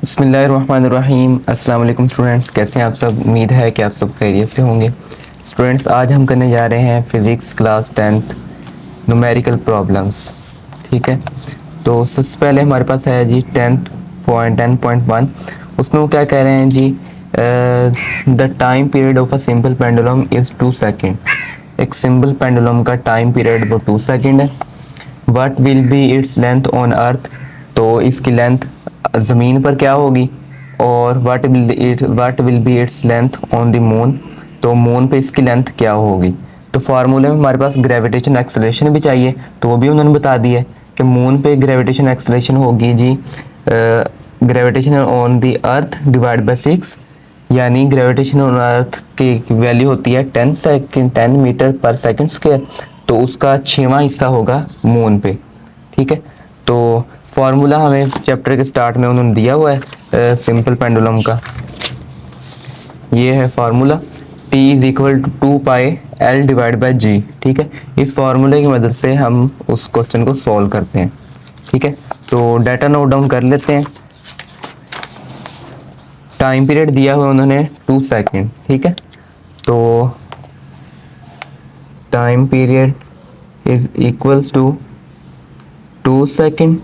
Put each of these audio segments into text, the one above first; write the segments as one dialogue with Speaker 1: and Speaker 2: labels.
Speaker 1: बिस्मिल्लाहिर्रहमानिर्रहीम। अस्सलाम वालेकुम स्टूडेंट्स, कैसे हैं आप सब। उम्मीद है कि आप सब खैरियत से होंगे। स्टूडेंट्स, आज हम करने जा रहे हैं physics class 10th numerical problems. ठीक है, तो सबसे पहले हमारे पास है जी 10.1। उसमें वो क्या कह रहे हैं जी, the time period of a simple pendulum is 2 second. एक सिंपल पेंडुलम का टाइम पीरियड वो 2 सेकेंड है। What will be its length on earth, तो इसकी लेंथ ज़मीन पर क्या होगी। और what will be its length on the moon, तो मून पे इसकी लेंथ क्या होगी। तो फार्मूले में हमारे पास ग्रेविटेशन एक्सेलरेशन भी चाहिए, तो वो भी उन्होंने बता दिया कि मून पे ग्रेविटेशन एक्सेलरेशन होगी g gravitation on the earth divide by 6, यानी ग्रेविटेशन ऑन अर्थ की वैल्यू होती है 10 मीटर पर सेकंड स्क्वायर, तो उसका 6वां हिस्सा होगा मून पे। ठीक है, तो फॉर्मूला हमें चैप्टर के स्टार्ट में उन्होंने दिया हुआ है सिंपल पेंडुलम का। ये है formula, T is equal to 2 pi L divide by g. ठीक है, इस फार्मूले की मदद से हम उस क्वेश्चन को सॉल्व करते हैं। ठीक है, तो डाटा नोट डाउन कर लेते हैं। टाइम पीरियड दिया हुआ उन्होंने 2 सेकेंड। ठीक है, तो time period is equals to 2 second.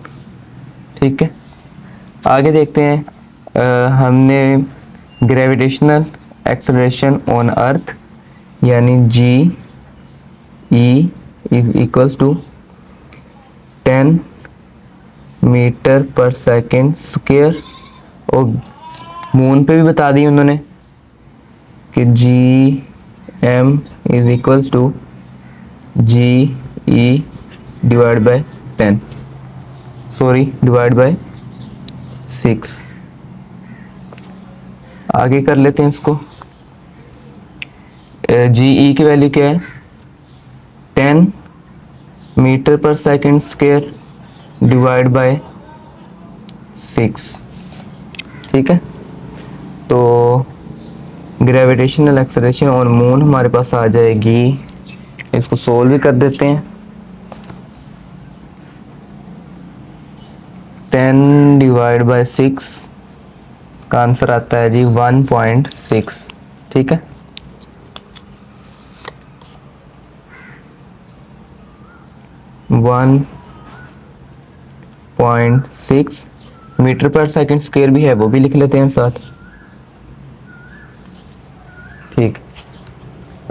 Speaker 1: ठीक है, आगे देखते हैं। हमने ग्रेविटेशनल एक्सेलरेशन ऑन अर्थ यानी g e is equals to 10 metre पर सेकेंड स्क्वायर, और मून पे भी बता दी उन्होंने कि g M is equals to g e divide by 6। आगे कर लेते हैं इसको। जी ई की वैल्यू क्या है, 10 मीटर पर सेकेंड स्क्वायर डिवाइड बाय 6। ठीक है, तो ग्रेविटेशनल एक्सेलरेशन ऑन मून हमारे पास आ जाएगी। इसको सोल्व भी कर देते हैं। 10 डिवाइड बाय 6 का आंसर आता है जी 1.6। ठीक है, वन पॉइंट सिक्स मीटर पर सेकेंड स्क्वायर भी है, वो भी लिख लेते हैं साथ। ठीक,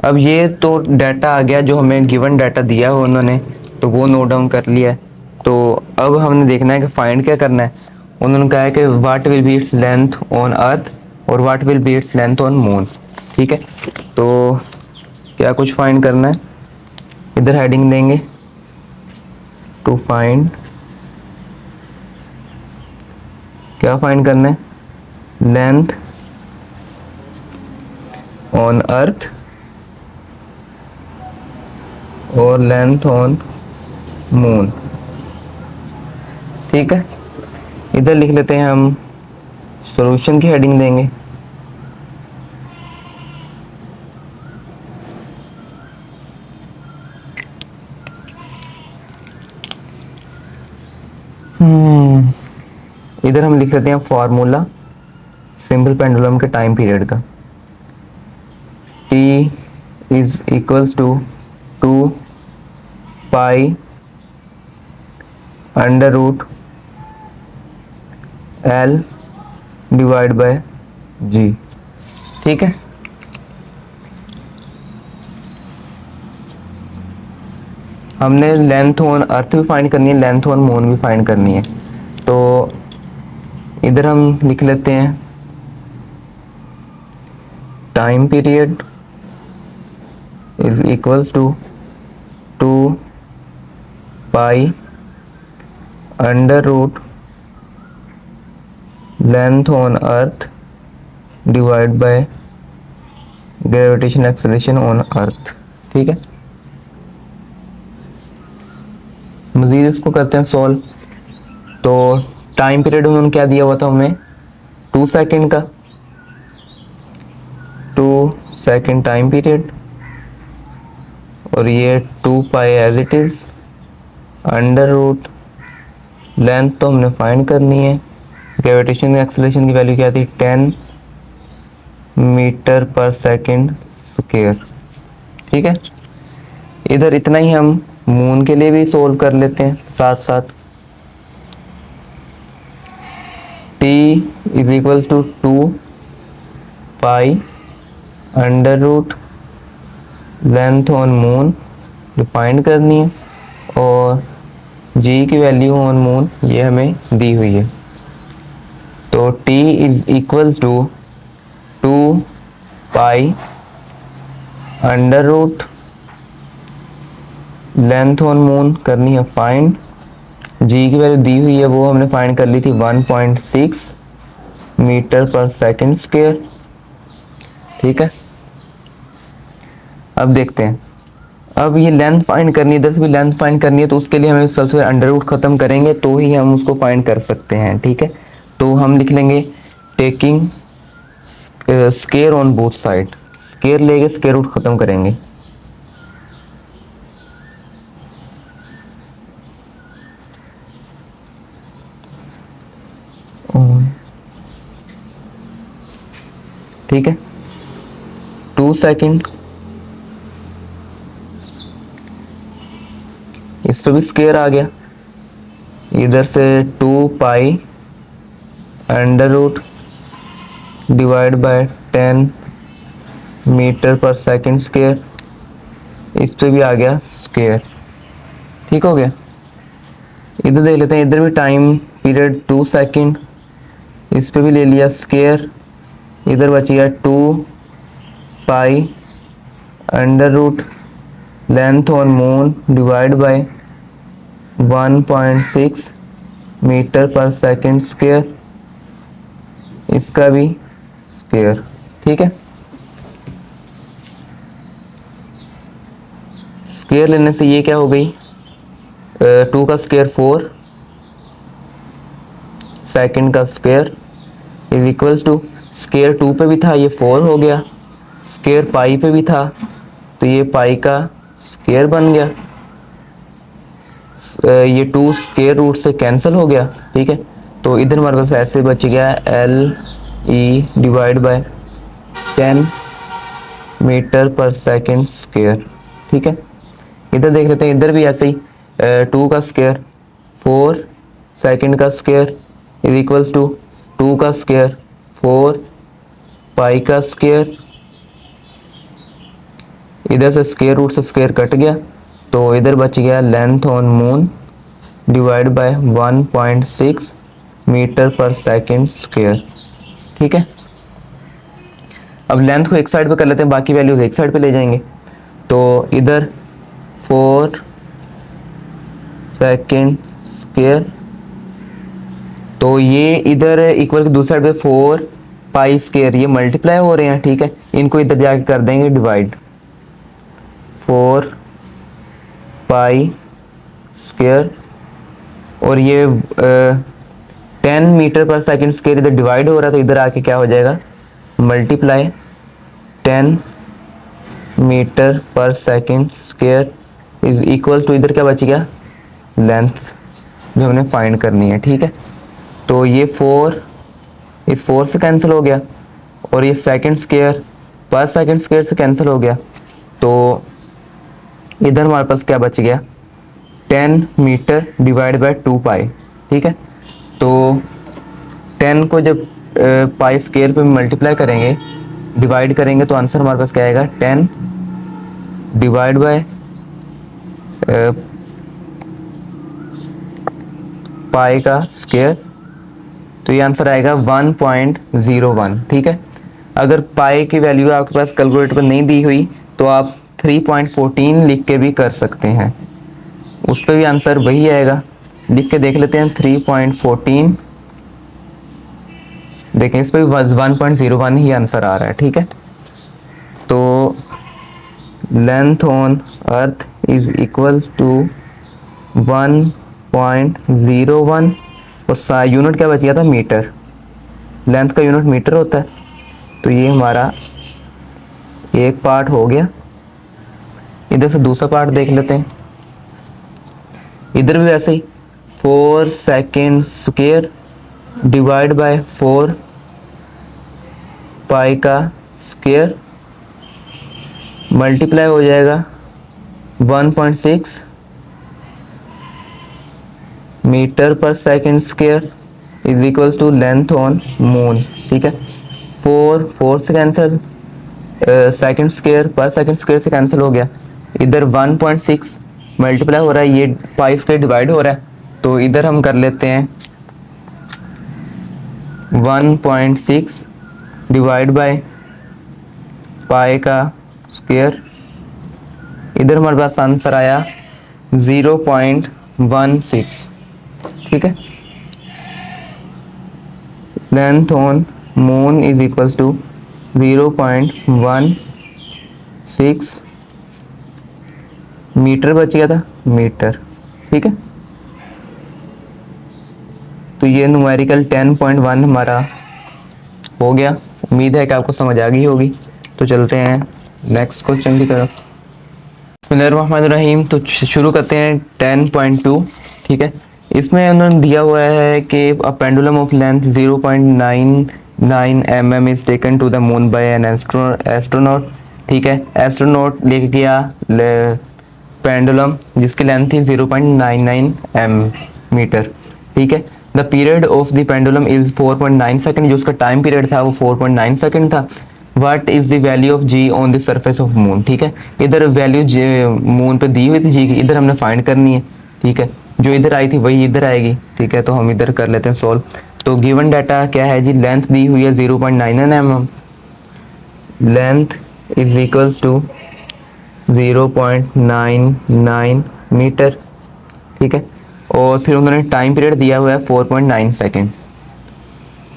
Speaker 1: अब ये तो डाटा आ गया जो हमें गिवन डाटा दिया हो उन्होंने, तो वो नोट डाउन कर लिया है। तो अब हमने देखना है कि फाइंड क्या करना है। उन्होंने कहा है कि what will be its length on earth और what will be its length on moon. ठीक है, तो क्या कुछ फाइंड करना है, इधर हेडिंग देंगे टू फाइंड। क्या फाइंड करना है, लेंथ ऑन अर्थ और लेंथ ऑन मून। ठीक है, इधर लिख लेते हैं हम, सॉल्यूशन की हेडिंग देंगे इधर हम लिख लेते हैं फॉर्मूला सिंपल पेंडुलम के टाइम पीरियड का। T is equals to 2 pi under root L divide by G। ठीक है, हमने लेंथ ऑन अर्थ भी फाइंड करनी है, लेंथ ऑन मून भी फाइंड करनी है। तो इधर हम लिख लेते हैं time period is equals to 2 pi under root length on earth divide by gravitation acceleration on earth. ठीक है, मज़ीद इसको करते हैं सॉल्व। तो टाइम पीरियड उन्होंने क्या दिया हुआ था हमें, 2 सेकेंड का। 2 सेकेंड टाइम पीरियड, और ये 2 pi as it is under root length तो हमने फाइंड करनी है ग्रेविटेशन एक्सेलरेशन की वैल्यू क्या थी, 10 मीटर पर सेकंड स्क्वायर। ठीक है, इधर इतना ही हम मून के लिए भी सोल्व कर लेते हैं साथ साथ। t is equal to 2 pi under root length on moon जो फाइंड करनी है, और g की वैल्यू ऑन मून ये हमें दी हुई है। तो t is equal to 2 pi under root length on moon करनी है फाइंड। g की वैल्यू दी हुई है, वो हमने फाइंड कर ली थी 1.6 मीटर पर सेकंड स्क्वायर। ठीक है, अब देखते हैं, अब ये लेंथ फाइंड करनी है, इधर से भी लेंथ फाइंड करनी है, तो उसके लिए हमें सबसे पहले अंडर रूट खत्म करेंगे तो ही हम उसको फाइंड कर सकते हैं। ठीक है, तो हम लिख लेंगे taking square on both side, square लेके स्क्वायर रूट खत्म करेंगे। ठीक है, 2 सेकंड, इस पे भी स्क्वायर आ गया, इधर से 2 pi under root divide by 10 metre पर सेकंड स्क्वायर, इस पे भी आ गया स्क्वायर। ठीक हो गया, इधर देख लेते हैं, इधर भी टाइम पीरियड 2 सेकंड, इस पे भी ले लिया स्क्वायर, इधर बची गया 2 pi under root length on moon divide by 1.6 metre पर सेकंड स्क्वायर, इसका भी स्क्वायर। ठीक है, स्क्वायर लेने से ये क्या हो गई, 2 का स्क्वायर 4 सेकंड का square is equals to, square 2 पे भी था ये 4 हो गया, स्क्वायर पाई पे भी था तो ये पाई का स्क्वायर बन गया, ये 2 स्क्वायर रूट से कैंसिल हो गया। ठीक है, तो इधर हमारे पास ऐसे बच गया LE डिवाइड बाय 10 मीटर पर सेकंड स्क्वायर। ठीक है, इधर देख लेते हैं, इधर भी ऐसे ही 2 का स्क्वायर 4 सेकंड का स्क्वायर इज इक्वल्स टू 2 का स्क्वायर 4 पाई का स्क्वायर, इधर से स्क्वायर रूट से स्क्वायर कट गया, तो इधर बच गया length on moon divide by 1.6 metre पर सेकंड स्क्वायर। ठीक है, अब लेंथ को एक साइड पे कर लेते हैं, बाकी वैल्यूज एक साइड पे ले जाएंगे। तो इधर 4 सेकंड स्क्वायर, तो ये इधर इक्वल दूसरी साइड पे 4 पाई स्क्वायर, ये मल्टीप्लाई हो रहे हैं। ठीक है, इनको इधर जाके कर देंगे डिवाइड, 4 पाई स्क्वायर, और ये 10 मीटर पर सेकंड स्क्वायर इधर डिवाइड हो रहा है, तो इधर आके क्या हो जाएगा, मल्टीप्लाई 10 मीटर पर second square is equal to, इधर क्या बच गया, लेंथ जो हमने फाइंड करनी है। ठीक है, तो ये 4 इस 4 से कैंसिल हो गया, और ये सेकंड स्क्वायर पर सेकंड स्क्वायर से कैंसिल हो गया, तो इधर हमारे पास क्या बच गया, 10 मीटर डिवाइड बाय 2 पाई। ठीक है, तो 10 को जब पाई स्क्वायर पे मल्टीप्लाई करेंगे, डिवाइड करेंगे, तो आंसर हमारे पास क्या आएगा, 10 डिवाइड बाय पाई का स्क्वायर, तो ये आंसर आएगा 1.01। ठीक है, अगर पाई की वैल्यू आपके पास कैलकुलेटर पर नहीं दी हुई तो आप 3.14 लिख के भी कर सकते हैं, उस पर भी आंसर वही आएगा। लिख के देख लेते हैं 3.14, देखें इस पर भी 1.01 ही आंसर आ रहा है। ठीक है, तो length on earth is equal to 1.01, और यूनिट क्या बच गया था, मीटर, लेंथ का यूनिट मीटर होता है, तो ये हमारा एक पार्ट हो गया। इधर से दूसरा पार्ट देख लेते हैं, इधर भी वैसे ही 4 second square divide by 4 pi का स्क्वायर मल्टीप्लाई हो जाएगा 1.6 मीटर पर second square is equals to length on moon. ठीक है, 4 से कैंसिल, सेकेंड स्क्वायर पर सेकेंड स्क्वायर से कैंसिल हो गया, इधर 1.6 मल्टीप्लाई हो रहा है, ये पाई स्क्वायर डिवाइड हो रहा है, तो इधर हम कर लेते हैं 1.6 डिवाइड बाय पाई का स्क्वायर, इधर हमारे पास आंसर आया 0.16। ठीक है, length on moon is equals to 0.16 metre बच गया था, मीटर। ठीक है, तो ये न्यूमेरिकल 10.1 हमारा हो गया। उम्मीद है कि आपको समझ आ गई होगी। तो चलते हैं नेक्स्ट क्वेश्चन की तरफ। बिस्मिल्लाहिर्रहमानिर्रहीम। तो शुरू करते हैं 10.2। ठीक है, इसमें उन्होंने दिया हुआ है कि a pendulum of length 0.99 mm is taken to the moon by an astronaut. ठीक है, एस्ट्रोनॉट लेके गया पेंडुलम जिसकी लेंथ थी 0.99 मीटर। ठीक है, the period of the pendulum is 4.9 second, जो उसका टाइम पीरियड था वो 4.9 सेकंड था। What is the value of G on the surface of moon. ठीक है, इधर वैल्यू मून पे दी हुई थी जी की, इधर हमने फाइंड करनी है। ठीक है, जो इधर आई थी वही इधर आएगी। ठीक है, तो हम इधर कर लेते हैं सॉल्व। तो गिवन डाटा क्या है जी, लेंथ दी हुई है 0.99 mm, length is equals to 0.99 metre. ठीक है, और फिर उन्होंने टाइम पीरियड दिया हुआ है 4.9 second,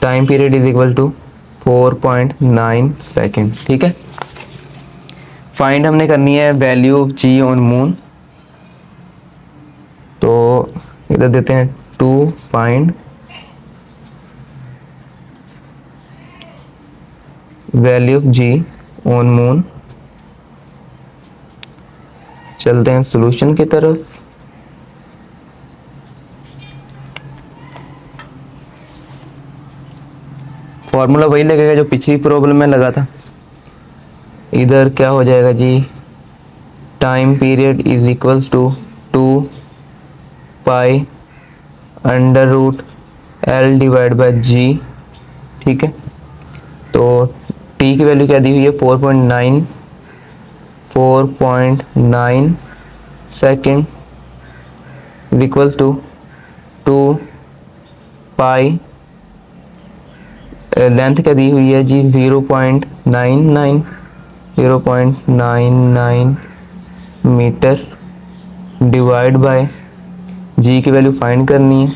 Speaker 1: time period is equal to 4.9 second. ठीक है, फाइंड हमने करनी है value of G on moon. तो इधर देते हैं to find value of G on moon. चलते हैं सॉल्यूशन की तरफ। फॉर्मूला वही लगेगा जो पिछली प्रॉब्लम में लगा था। इधर क्या हो जाएगा जी, time period is equals to 2 pi under root L divide by g. ठीक है, तो टी की वैल्यू क्या दी हुई है 4.9 second is equals to 2 pi, length क्या दी हुई है जी 0.99 मीटर डिवाइड बाय जी की वैल्यू फाइंड करनी है,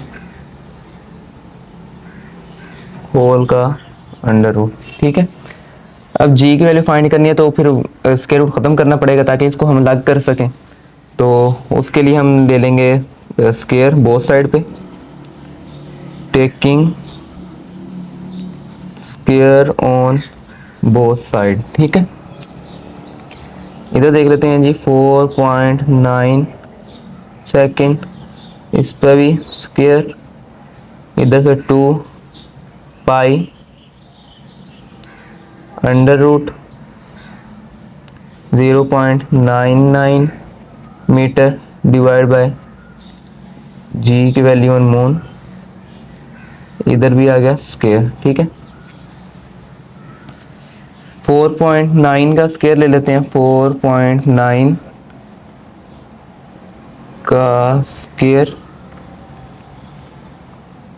Speaker 1: होल का अंडर रूट। ठीक है, अब जी की वैल्यू फाइंड करनी है तो फिर स्क्वायर रूट ख़त्म करना पड़ेगा ताकि इसको हम अलग कर सकें। तो उसके लिए हम ले लेंगे स्क्वायर बोथ साइड पे, taking square on both side. ठीक है, इधर देख लेते हैं जी 4.9 सेकेंड, इस पर भी स्क्वायर, इधर से 2 pi under root 0.99 metre divide by जी की वैल्यू ऑन मून, इधर भी आ गया स्क्वायर। ठीक है, 4.9 का स्क्वायर ले लेते हैं, 4.9 का स्क्वायर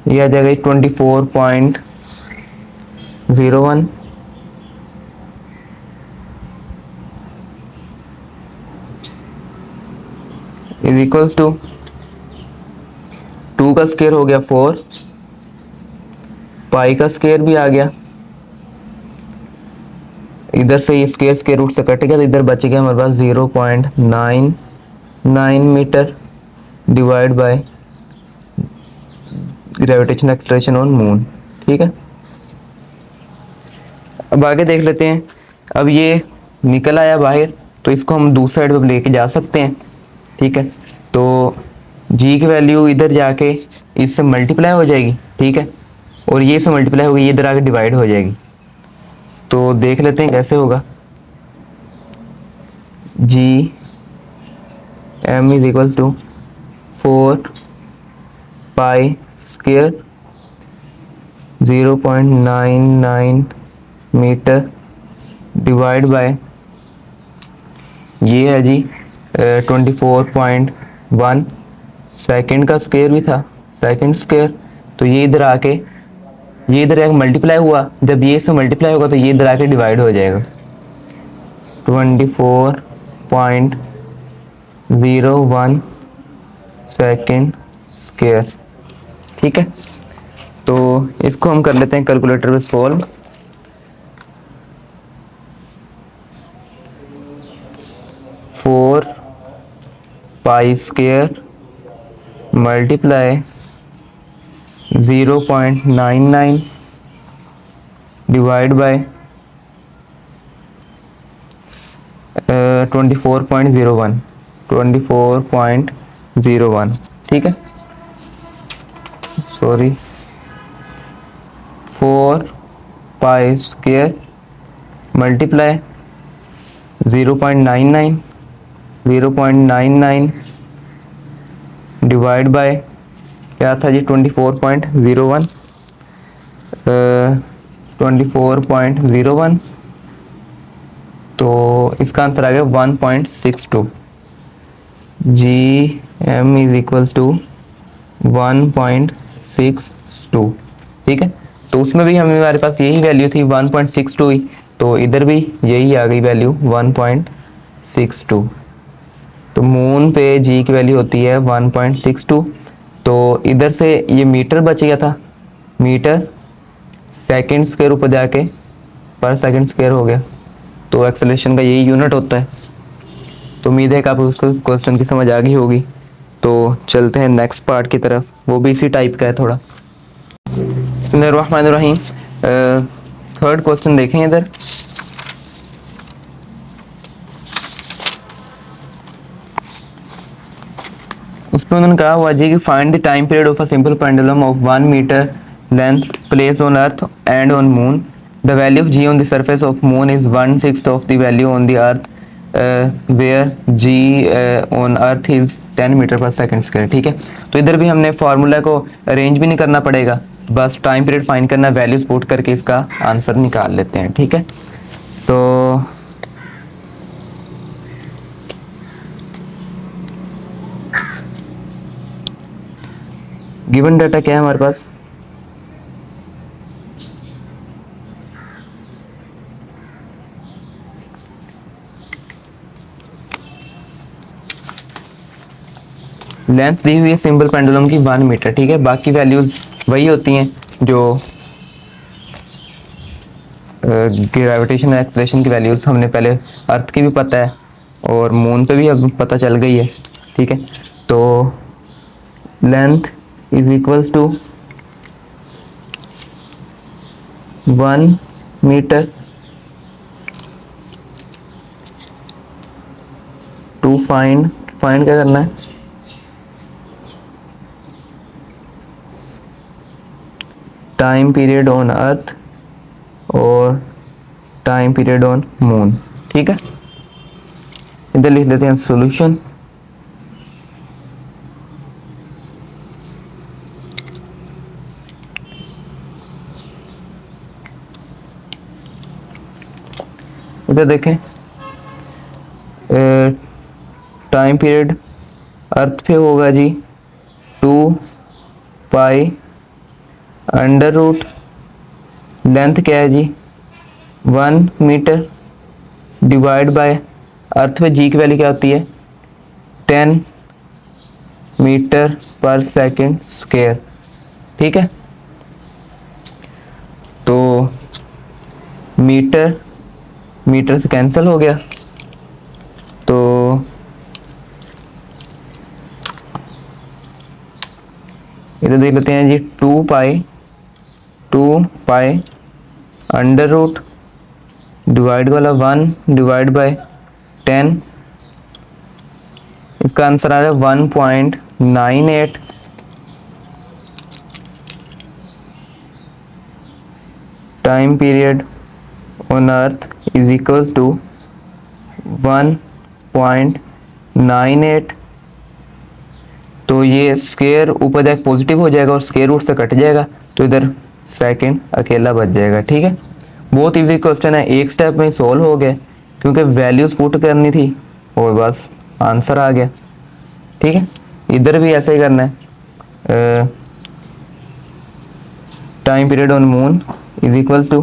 Speaker 1: ये आ जाएगा 24.01 इज इक्वल्स टू 2 का स्क्वायर हो गया 4, पाई का स्क्वायर भी आ गया, इधर से ये स्क्वायर स्क्वायर रूट से कट गया तो इधर बच गया हमारे पास 0.99 metre divide by gravitation acceleration on moon. ठीक है, अब आगे देख लेते हैं। अब ये निकल आया बाहर तो इसको हम दूसरी साइड पर लेके जा सकते हैं। ठीक है, तो जी की वैल्यू इधर जाके इससे मल्टीप्लाई हो जाएगी। ठीक है, और ये से मल्टीप्लाई होगी, ये इधर आके डिवाइड हो जाएगी। तो देख लेते हैं कैसे होगा। G M is equal to 4 pi square 0.99 metre divide by ये है जी 24.1 सेकेंड का स्क्वायर भी था, सेकेंड स्क्वायर। तो ये इधर आके, ये इधर आके मल्टीप्लाई हुआ, जब ये से मल्टीप्लाई होगा तो ये इधर आके डिवाइड हो जाएगा। 24.01 सेकेंड स्क्वायर, ठीक है। तो इसको हम कर लेते हैं कैलकुलेटर में solve. Four pi square multiply 0.99 divide by 24.01, ठीक है। Sorry, 4 pi square multiply 0.99 divide by क्या था जी 24.01, 24.01। तो इसका आंसर आ गया 1.62। G M is equals to 1.62, ठीक है। तो उसमें भी हमारे पास यही वैल्यू थी 1.62 ही, तो इधर भी यही आ गई वैल्यू 1.62। तो मून पे जी की वैल्यू होती है 1.62। तो इधर से ये मीटर बच गया था, मीटर सेकेंड स्क्वायर ऊपर जाके पर सेकेंड स्क्वायर हो गया। तो एक्सेलरेशन का यही यूनिट होता है। तो उम्मीद है कि आपको उसको क्वेश्चन की समझ आ गई होगी। तो चलते हैं नेक्स्ट पार्ट की तरफ, वो भी इसी टाइप का है थोड़ा। बिस्मिल्लाहिर्रहमानिर्रहीम। थर्ड क्वेश्चन देखें इधर। उसमें उन्होंने कहा हुआ जी कि find the time period of a simple pendulum of 1 metre length placed on earth and on moon. The value of G on the surface of moon is 1/6 of the value on the earth where G on earth is 10 metre पर second square, ठीक है। तो इधर भी हमने formula को arrange भी नहीं करना पड़ेगा, बस टाइम पीरियड फाइंड करना, वैल्यूज पुट करके इसका आंसर निकाल लेते हैं, ठीक है। तो गिवन डाटा क्या है हमारे पास, लेंथ दी हुई है सिंपल पेंडुलम की 1 मीटर, ठीक है। बाकी वैल्यूज वही होती हैं जो ग्रेविटेशन एक्सेलरेशन की वैल्यूज हमने पहले अर्थ की भी पता है और मून पे भी अब पता चल गई है, ठीक है। तो length is equals to 1 metre to find क्या करना है, टाइम पीरियड ऑन अर्थ और टाइम पीरियड ऑन मून, ठीक है। इधर लिख लेते हैं सॉल्यूशन। इधर देखें, टाइम पीरियड अर्थ पे होगा जी 2 पाई अंडर रूट, लेंथ क्या है जी 1 मीटर डिवाइड बाय अर्थ पे जी की वैल्यू क्या होती है 10 मीटर पर सेकेंड स्क्वायर, ठीक है। तो मीटर मीटर से कैंसिल हो गया, तो इधर देख लेते हैं जी 2 पाई अंडर रूट डिवाइड वाला 1 डिवाइड बाय 10, इसका आंसर आ रहा है 1.98 time period on earth is equals to 1.98। तो ये स्क्वायर ऊपर जाके पॉजिटिव हो जाएगा और स्क्वायर रूट से कट जाएगा, तो इधर सेकंड अकेला बच जाएगा। ठीक है, बहुत इजी क्वेश्चन है, एक स्टेप में सॉल्व हो गया क्योंकि वैल्यूज पुट करनी थी और बस आंसर आ गया। ठीक है, इधर भी ऐसे ही करना है। Time period on moon is equals to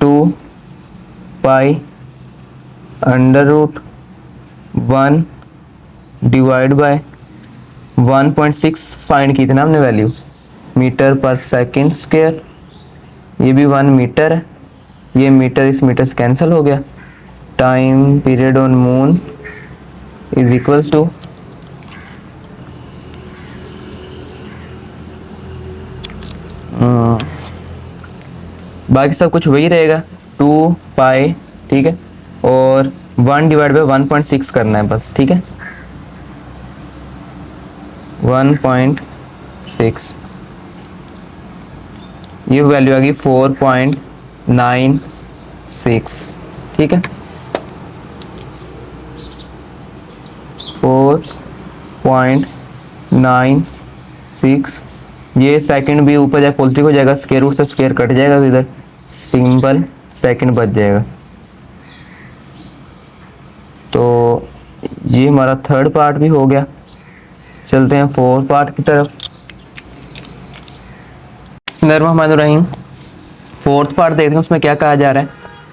Speaker 1: 2π√1 divide by 1.6 find की थी ना हमने वैल्यू, मीटर पर सेकंड स्क्वायर। ये भी 1 मीटर है, ये मीटर इस मीटर से कैंसिल हो गया। Time period on moon is equals to बाकी सब कुछ वही रहेगा 2π। ठीक है, और 1 डिवाइड बाई 1.6 करना है बस। ठीक है, 1.6, ये वैल्यू आ गई 4.96। ठीक है, 4.96। ये सेकंड भी ऊपर जाए पॉजिटिव हो जाएगा, स्क्वायर रूट से स्क्वायर कट जाएगा, तो इधर सिंपल सेकंड बच जाएगा। तो ये हमारा थर्ड पार्ट भी हो गया। चलते हैं फोर्थ पार्ट की तरफ। बिस्मिल्लाहिर्रहमानिर्रहीम। फोर्थ पार्ट देखते हैं उसमें क्या कहा जा रहा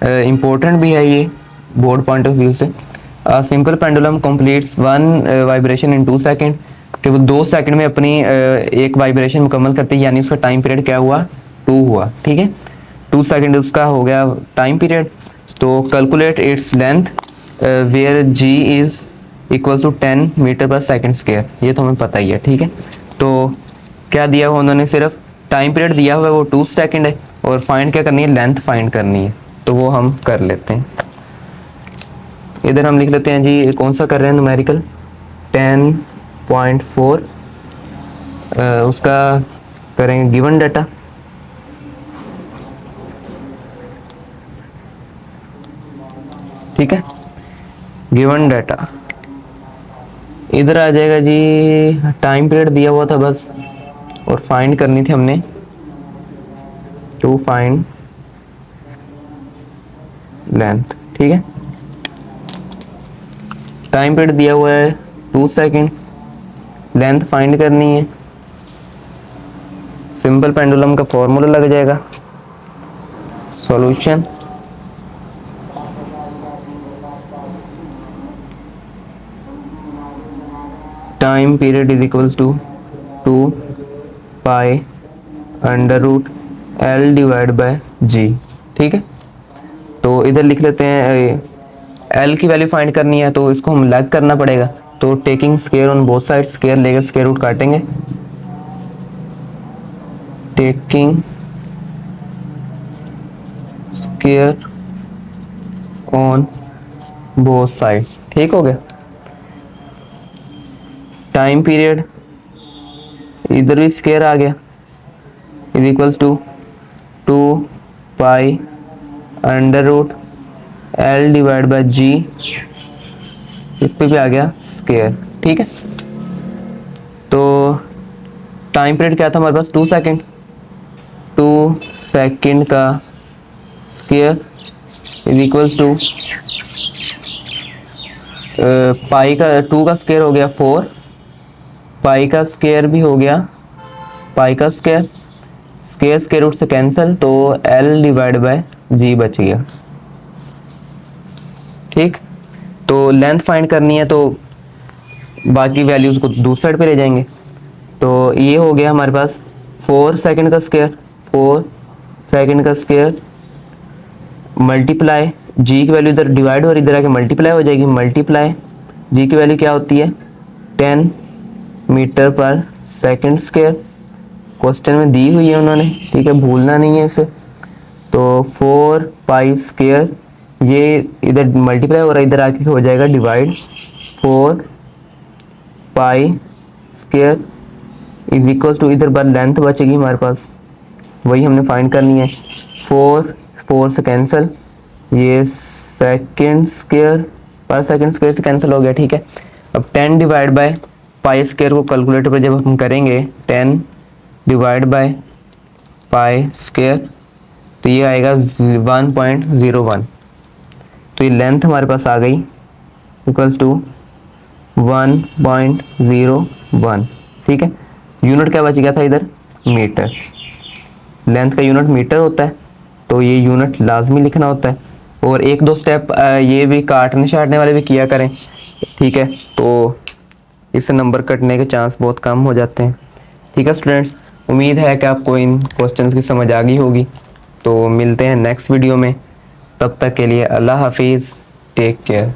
Speaker 1: है। इम्पोर्टेंट भी है ये बोर्ड पॉइंट ऑफ व्यू से। Simple pendulum completes 1 vibration in 2 second, कि वो 2 सेकंड में अपनी एक वाइब्रेशन मुकम्मल करते हैं, यानी उसका टाइम पीरियड क्या हुआ, 2 हुआ। ठीक है, 2 सेकंड उसका हो गया टाइम पीरियड। तो calculate its length where G is equal to 10 metre पर सेकंड स्क्वायर, ये तो हमें पता ही है। ठीक है, तो क्या दिया हुआ उन्होंने, सिर्फ टाइम पीरियड दिया हुआ है वो 2 सेकंड है, और फाइंड क्या करनी है, लेंथ फाइंड करनी है। तो वो हम कर लेते हैं। इधर हम लिख लेते हैं जी, कौन सा कर रहे हैं न्यूमेरिकल, 10.4। उसका करेंगे गिवन डाटा। ठीक है, गिवन डाटा इधर आ जाएगा जी। टाइम पीरियड दिया हुआ था बस, और फाइंड करनी थी हमने, टू फाइंड लेंथ। ठीक है, टाइम पीरियड दिया हुआ है 2 सेकंड, लेंथ फाइंड करनी है। सिंपल पेंडुलम का फॉर्मूला लग जाएगा। Solution, time period is equals to 2π√L divide by g. ठीक है, तो इधर लिख लेते हैं L की वैल्यू फाइंड करनी है, तो इसको हम लैग करना पड़ेगा। तो taking square on both side, square लेकर स्क्वायर रूट काटेंगे। Taking square on both side. ठीक हो गया। टाइम पीरियड इधर भी स्क्वायर आ गया, is equals to 2π√L divide by g, इस पे भी आ गया स्क्वायर। ठीक है, तो टाइम पीरियड क्या था हमारे पास, 2 सेकंड, 2 सेकंड का स्क्वायर इज इक्वल्स टू पाई का 2 का स्क्वायर हो गया 4, पाई का स्क्वायर भी हो गया, पाई का स्क्वायर, स्क्वायर स्क्वायर रूट से कैंसिल, तो L डिवाइड बाय जी बच गया। ठीक, तो लेंथ फाइंड करनी है, तो बाकी वैल्यूज को दूसरी साइड पे ले जाएंगे। तो ये हो गया हमारे पास 4 सेकंड का स्क्वायर, 4 सेकंड का स्क्वायर मल्टीप्लाई जी की वैल्यू इधर डिवाइड और इधर आके मल्टीप्लाई हो जाएगी। मल्टीप्लाई जी की वैल्यू क्या होती है, 10 मीटर पर सेकंड स्क्वायर, क्वेश्चन में दी हुई है उन्होंने। ठीक है, भूलना नहीं है इसे। तो 4π स्क्वायर, ये इधर मल्टीप्लाई हो रहा है, इधर आके हो जाएगा divide, 4π square is equal to, इधर बार लेंथ बचेगी हमारे पास, वही हमने फाइंड करनी है। 4 4 से कैंसिल, ये सेकेंड स्क्वायर पर सेकेंड स्क्वायर से कैंसिल हो गया, ठीक है। अब 10 डिवाइड बाय पाई स्क्वायर को कैलकुलेटर पर जब हम करेंगे 10 डिवाइड बाय पाई स्क्वायर, तो ये आएगा 1.01। तो ये लेंथ हमारे पास आ गई इक्वल टू 1.01, ठीक है। यूनिट क्या बच गया था इधर, मीटर। लेंथ का यूनिट मीटर होता है, तो ये यूनिट लाजमी लिखना होता है। और एक दो स्टेप ये भी काटने छाटने वाले भी किया करें, ठीक है, तो इससे नंबर कटने के चांस बहुत कम हो जाते हैं, ठीक है स्टूडेंट्स। उम्मीद है कि आपको इन क्वेश्चंस की समझ आ गई होगी। तो मिलते हैं नेक्स्ट वीडियो में, तब तक के लिए अल्लाह हाफिज़, टेक केयर।